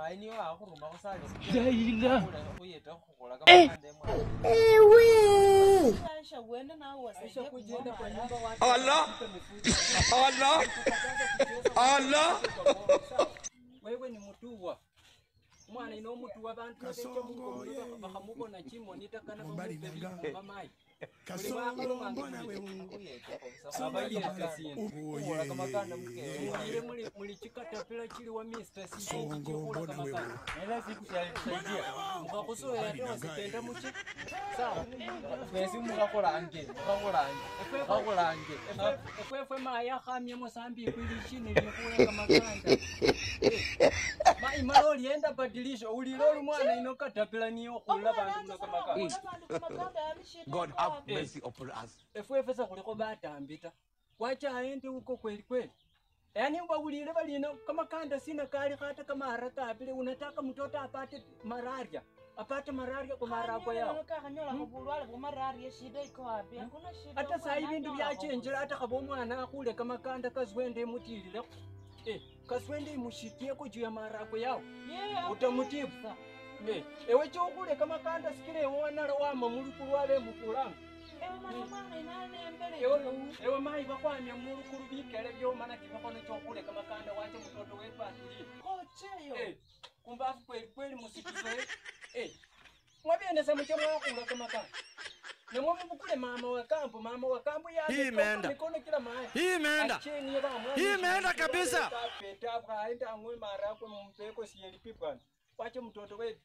Ainiwa akuruma kusali. Jaila. Kuyeta kukola kama kande mwa. Ewe. Aisha wenda na Aisha kujenda kwa nyumba watu. Allah. Allah. Allah. Wewe ni mtuwa. Mwana ino mtuwa bantu becho mungu bakamubona chimo nitakana kwa mai. Kasongo mbona wewe Kukola kama kande mke. Muli chikata pila chili wa Mr. C. Kasongo mbona wewe Ela siku tusaidia. Mukakusoya ate wasitenda muchi. Sawa. Kwesi mukakola ange. Mukakola ange. Efwe maya khamye musambi kwili chini likuya kama kanda. Mai maloli enda badilisha ulilolu mwana ino katapila niyo khula bantu na kama kanda. God have mercy upon us. Efwe sasa kuliko batambita. Wacha aende huko kweli kweli. Yaani mbawulile balina kama kanda sina kali hata kama haraka apile unataka mtoto apate malaria. Apate malaria kwa maragwa yao. Hata sasa hivi ndio byachenjera hata kabo mwana akule kama kanda kazwende mutilile. Kaswende mushikie ko juu ya maragwa yao. Utamutibu. Ewe chokule kama kanda sikile wona lawama mulukulu wale mukulanga. Ewe mai bakwamya mulukulu bikele byo mana kibakono chokule kama kanda wache mtoto wetu atuli. Kocheyo. Kumbafu kweli musikizoe. Mwabiene sa mchemo wakula kama kanda. Na mwamu bukule mama wa kampo ya Hii imeenda. mikono kila mahali. Hii imeenda. Hii imeenda kabisa. Peta hapo aenda ngwe mara kwa mpeko CLP bwana. Wache mtoto wetu.